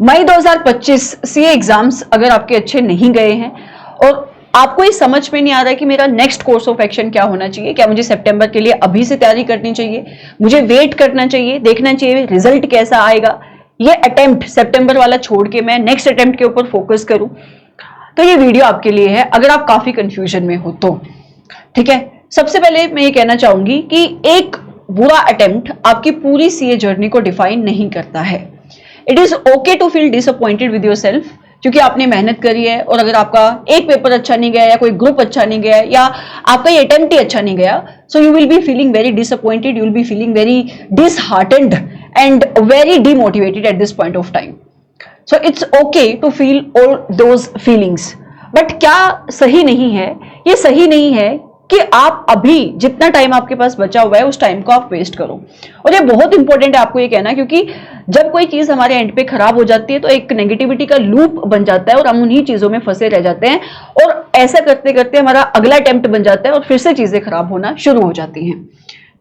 मई 2025 CA exams अगर आपके अच्छे नहीं गए हैं और आपको ये समझ में नहीं आ रहा है कि मेरा नेक्स्ट कोर्स ऑफ एक्शन क्या होना चाहिए, क्या मुझे सितंबर के लिए अभी से तैयारी करनी चाहिए, मुझे वेट करना चाहिए, देखना चाहिए रिजल्ट कैसा आएगा, ये अटेम्प्ट सितंबर वाला छोड़ के मैं नेक्स्ट अटेम्प्ट के ऊपर फोकस करूं, तो ये वीडियो आपके लिए है अगर आप काफी कंफ्यूजन में हो तो। ठीक है, सबसे पहले मैं ये कहना चाहूंगी कि एक बुरा अटेम्प्ट आपकी पूरी सीए जर्नी को डिफाइन नहीं करता है। It is okay to feel disappointed with yourself, क्योंकि आपने मेहनत करी है और अगर आपका एक पेपर अच्छा नहीं गया या कोई ग्रुप अच्छा नहीं गया या आपका ये अटेम्प्ट ही अच्छा नहीं गया, so you will be feeling very disappointed, you will be feeling very disheartened and very demotivated at this point of time. So it's okay to feel all those feelings, but क्या सही नहीं है, ये सही नहीं है कि आप अभी जितना टाइम आपके पास बचा हुआ है उस टाइम को आप वेस्ट करो। और ये बहुत इंपॉर्टेंट है आपको ये कहना, क्योंकि जब कोई चीज हमारे एंड पे खराब हो जाती है तो एक नेगेटिविटी का लूप बन जाता है और हम उन्हीं चीजों में फंसे रह जाते हैं और ऐसा करते करते हमारा अगला अटेम्प्ट बन जाता है और फिर से चीजें खराब होना शुरू हो जाती हैं।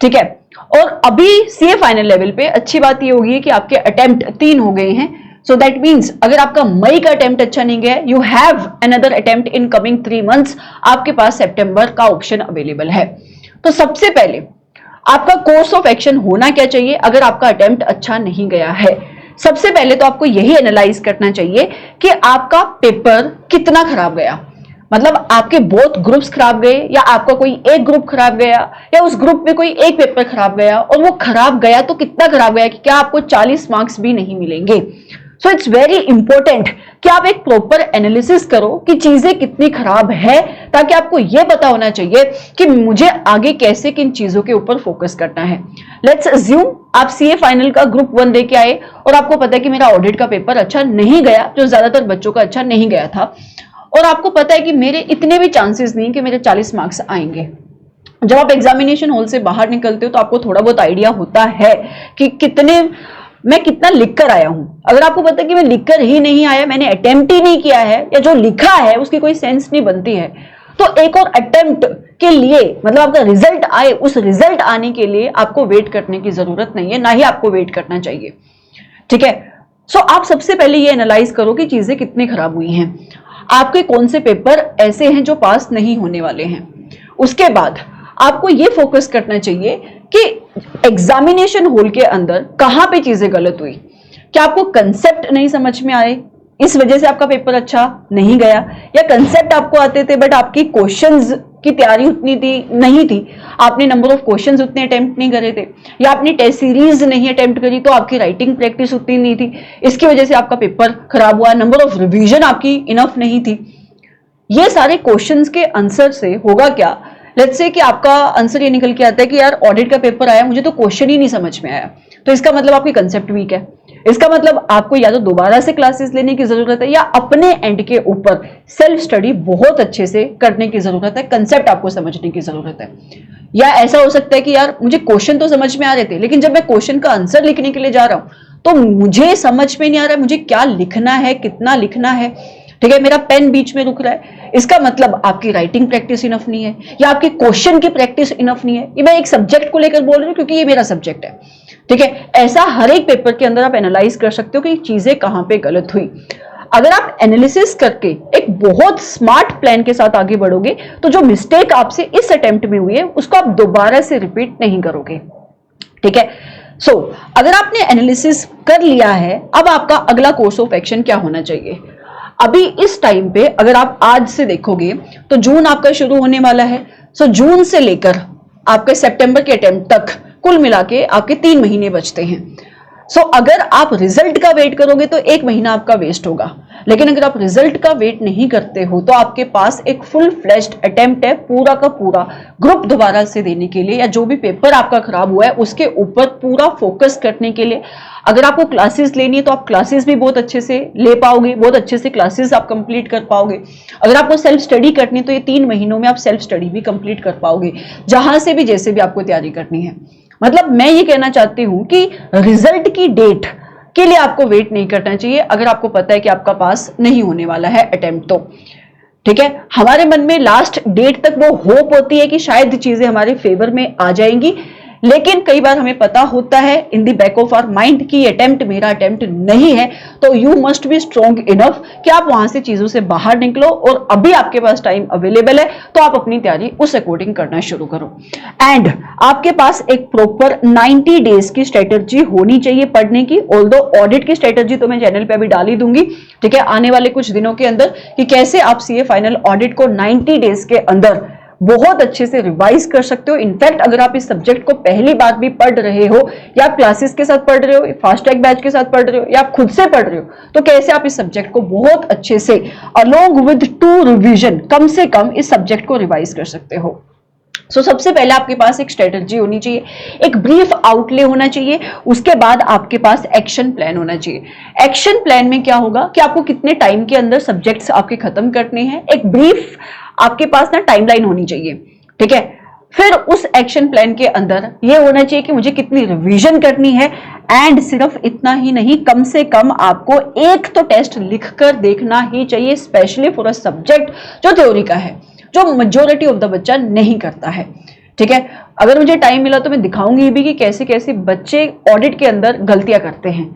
ठीक है, और अभी सीए फाइनल लेवल पे अच्छी बात ये होगी कि आपके अटेम्प्ट 3 हो गए हैं। सो दैट मीन्स अगर आपका मई का अटेम्प्ट अच्छा नहीं गया, you have another attempt in coming 3 months, आपके पास सितंबर का ऑप्शन अवेलेबल है। तो सबसे पहले आपका कोर्स ऑफ एक्शन होना क्या चाहिए अगर आपका अटेम्प्ट अच्छा नहीं गया है? सबसे पहले तो आपको यही एनालाइज करना चाहिए कि आपका पेपर कितना खराब गया। मतलब आपके बोथ ग्रुप्स खराब गए या आपका कोई एक ग्रुप खराब गया या उस ग्रुप में कोई एक पेपर खराब गया, और वो खराब गया तो कितना खराब गया कि क्या आपको 40 मार्क्स भी नहीं मिलेंगे। सो इट्स वेरी इंपॉर्टेंट कि आप एक प्रॉपर एनालिसिस करो कि चीजें कितनी खराब है, ताकि आपको यह पता होना चाहिए कि मुझे आगे कैसे किन चीजों के ऊपर फोकस करना है। लेट्स अज्यूम आप सीए फाइनल का ग्रुप 1 दे के आए और आपको पता है कि मेरा ऑडिट का पेपर अच्छा नहीं गया, जो ज्यादातर बच्चों का अच्छा नहीं गया था, और आपको पता है कि मेरे इतने भी चांसेस नहीं कि मेरे 40 मार्क्स आएंगे। जब आप एग्जामिनेशन हॉल से बाहर निकलते हो तो आपको थोड़ा बहुत आइडिया होता है कि मैं कितना लिख कर आया हूं। अगर आपको पता है कि मैं लिख कर ही नहीं आया, मैंने अटेम्प्ट ही नहीं किया है, या जो लिखा है उसकी कोई सेंस नहीं बनती है, तो एक और अटेम्प्ट के लिए, मतलब आपका रिजल्ट आए, उस रिजल्ट आने के लिए आपको वेट करने की जरूरत नहीं है, ना ही आपको वेट करना चाहिए। ठीक है, सो आप सबसे पहले ये एनालाइज करो कि चीजें कितनी खराब हुई हैं, आपके कौन से पेपर ऐसे हैं जो पास नहीं होने वाले हैं। उसके बाद आपको ये फोकस करना चाहिए कि एग्जामिनेशन हॉल के अंदर कहां पे चीजें गलत हुई। क्या आपको कंसेप्ट नहीं समझ में आए, इस वजह से आपका पेपर अच्छा नहीं गया, या कंसेप्ट आपको आते थे बट आपकी क्वेश्चंस की तैयारी उतनी नहीं थी, आपने नंबर ऑफ क्वेश्चंस उतने अटेम्प्ट नहीं करे थे, या आपने टेस्ट सीरीज नहीं अटेम्प्ट करी तो आपकी राइटिंग प्रैक्टिस उतनी नहीं थी, इसकी वजह से आपका पेपर खराब हुआ, नंबर ऑफ रिवीजन आपकी इनफ नहीं थी। ये सारे क्वेश्चंस के आंसर से होगा क्या, लेट्स से कि आपका आंसर ये निकल के आता है कि यार ऑडिट का पेपर आया, मुझे तो क्वेश्चन ही नहीं समझ में आया, तो इसका मतलब आपकी कंसेप्ट वीक है। इसका मतलब आपको या तो दोबारा से क्लासेस लेने की जरूरत है या अपने एंड के ऊपर सेल्फ स्टडी बहुत अच्छे से करने की जरूरत है, कंसेप्ट आपको समझने की जरूरत है। या ऐसा हो सकता है कि यार मुझे क्वेश्चन तो समझ में आ रहे थे, लेकिन जब मैं क्वेश्चन का आंसर लिखने के लिए जा रहा हूं तो मुझे समझ में नहीं आ रहा है मुझे क्या लिखना है, कितना लिखना है। ठीक है, मेरा पेन बीच में रुक रहा है, इसका मतलब आपकी राइटिंग प्रैक्टिस इनफ नहीं है या आपकी क्वेश्चन की प्रैक्टिस इनफ नहीं है। ये मैं एक सब्जेक्ट को लेकर बोल रही हूँ क्योंकि ये मेरा सब्जेक्ट है। ठीक है, ऐसा हर एक पेपर के अंदर आप एनालाइज कर सकते हो कि चीजें कहां पे गलत हुई। अगर आप एनालिसिस करके एक बहुत स्मार्ट प्लान के साथ आगे बढ़ोगे तो जो मिस्टेक आपसे इस अटेम्प्ट में हुई है उसको आप दोबारा से रिपीट नहीं करोगे। ठीक है, सो अगर आपने एनालिसिस कर लिया है, अब आपका अगला कोर्स ऑफ एक्शन क्या होना चाहिए। अभी इस टाइम पे अगर आप आज से देखोगे तो जून आपका शुरू होने वाला है। सो जून से लेकर आपके सितंबर के अटेम्प्ट तक कुल मिला के आपके 3 महीने बचते हैं। सो अगर आप रिजल्ट का वेट करोगे तो 1 महीना आपका वेस्ट होगा, लेकिन अगर आप रिजल्ट का वेट नहीं करते हो तो आपके पास एक फुल फ्लेश्ड अटेम्प्ट है पूरा का पूरा ग्रुप दोबारा से देने के लिए, या जो भी पेपर आपका खराब हुआ है उसके ऊपर पूरा फोकस करने के लिए। अगर आपको क्लासेस लेनी है तो आप क्लासेस भी बहुत अच्छे से ले पाओगे, बहुत अच्छे से क्लासेस आप कंप्लीट कर पाओगे। अगर आपको सेल्फ स्टडी करनी है तो ये 3 महीनों में आप सेल्फ स्टडी भी कंप्लीट कर पाओगे, जहां से भी जैसे भी आपको तैयारी करनी है। मतलब मैं ये कहना चाहती हूं कि रिजल्ट की डेट के लिए आपको वेट नहीं करना चाहिए अगर आपको पता है कि आपका पास नहीं होने वाला है अटेम्प्ट तो। ठीक है, हमारे मन में लास्ट डेट तक वो होप होती है कि शायद चीजें हमारे फेवर में आ जाएंगी, लेकिन कई बार हमें पता होता है in the back of our mind कि अटेम्प्ट मेरा अटेम्प्ट नहीं है, तो you must be strong enough कि आप वहां से चीजों से बाहर निकलो और अभी आपके पास टाइम अवेलेबल है तो आप अपनी तैयारी उस अकॉर्डिंग करना शुरू करो। एंड आपके पास एक प्रॉपर 90 डेज की स्ट्रेटेजी होनी चाहिए पढ़ने की। ऑल्दो ऑडिट की स्ट्रेटेजी तो मैं चैनल पे अभी डाल ही दूंगी, ठीक है, आने वाले कुछ दिनों के अंदर, कि कैसे आप सीए फाइनल ऑडिट को 90 डेज के अंदर बहुत अच्छे से रिवाइज कर सकते हो। इनफैक्ट अगर आप इस सब्जेक्ट को पहली बार भी पढ़ रहे हो, या आप क्लासेस के साथ पढ़ रहे हो, फास्ट ट्रैक बैच के साथ पढ़ रहे हो, या आप खुद से पढ़ रहे हो, तो कैसे आप इस सब्जेक्ट को बहुत अच्छे से अलोंग विद 2 रिवीजन कम से कम इस सब्जेक्ट को रिवाइज कर सकते हो। सबसे पहले आपके पास एक स्ट्रेटजी होनी चाहिए, एक ब्रीफ आउटले होना चाहिए, उसके बाद आपके पास एक्शन प्लान होना चाहिए। एक्शन प्लान में क्या होगा कि आपको कितने टाइम के अंदर सब्जेक्ट्स आपके खत्म करने हैं, एक ब्रीफ आपके पास ना टाइमलाइन होनी चाहिए, ठीक है। फिर उस एक्शन प्लान के अंदर ये होना चाहिए कि मुझे कितनी रिवीजन करनी है, एंड सिर्फ इतना ही नहीं, कम से कम आपको एक तो टेस्ट लिखकर देखना ही चाहिए, स्पेशली फॉर अ सब्जेक्ट जो थ्योरी का है, जो मेजॉरिटी ऑफ द बच्चा नहीं करता है, ठीक है। अगर मुझे टाइम मिला तो मैं दिखाऊंगी भी कि कैसे कैसे बच्चे ऑडिट के अंदर गलतियां करते हैं।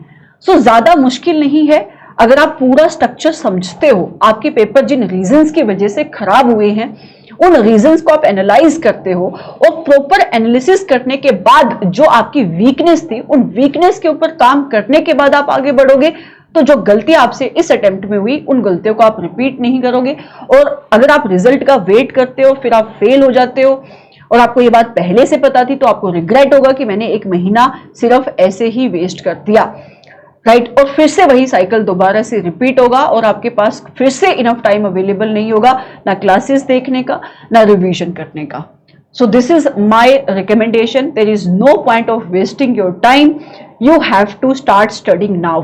ज्यादा मुश्किल नहीं है, अगर आप पूरा स्ट्रक्चर समझते हो, आपके पेपर जिन रीजंस की वजह से खराब हुए हैं उन रीजंस को आप एनालाइज करते हो, और प्रॉपर एनालिसिस करने के बाद जो आपकी वीकनेस थी उन वीकनेस के ऊपर काम करने के बाद आप आगे बढ़ोगे, तो जो गलतियां आपसे इस अटेम्प्ट में हुई उन गलतियों को आप रिपीट नहीं करोगे। और अगर आप रिजल्ट का वेट करते हो फिर आप फेल हो जाते हो, और आपको ये बात पहले से पता थी, तो आपको रिग्रेट होगा कि मैंने 1 महीना सिर्फ ऐसे ही वेस्ट कर दिया, राइट। और फिर से वही साइकिल दोबारा से रिपीट होगा, और आपके पास फिर से इनफ टाइम अवेलेबल नहीं होगा, ना क्लासेस देखने का, ना रिवीजन करने का। So this is my recommendation. There is no point of wasting your time. You have to start studying now.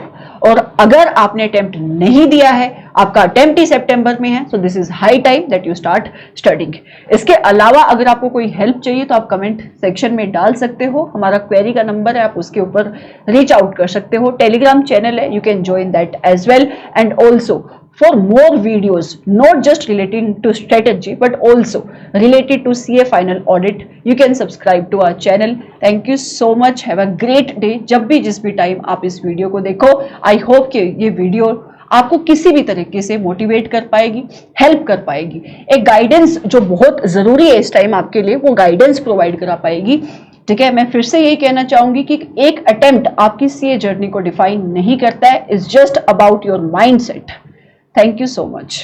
और अगर आपने अटेम्प्ट नहीं दिया है, आपका अटेम्प्ट ही सितंबर में है, so this is high time that you start studying. इसके अलावा अगर आपको कोई हेल्प चाहिए तो आप कमेंट सेक्शन में डाल सकते हो, हमारा क्वेरी का नंबर है, आप उसके ऊपर रीच आउट कर सकते हो। टेलीग्राम चैनल है, you can join that as well, and also for more videos not just relating to strategy but also related to CA final audit, you can subscribe to our channel. Thank you so much, have a great day। जब भी जिस भी time आप इस video को देखो, I hope कि ये वीडियो आपको किसी भी तरीके से मोटिवेट कर पाएगी, हेल्प कर पाएगी, एक गाइडेंस जो बहुत जरूरी है इस टाइम आपके लिए, वो गाइडेंस प्रोवाइड करा पाएगी, ठीक है। मैं फिर से यही कहना चाहूंगी कि एक अटेम्प्ट आपकी सीए जर्नी को डिफाइन नहीं करता है, it's just about your mindset. Thank you so much.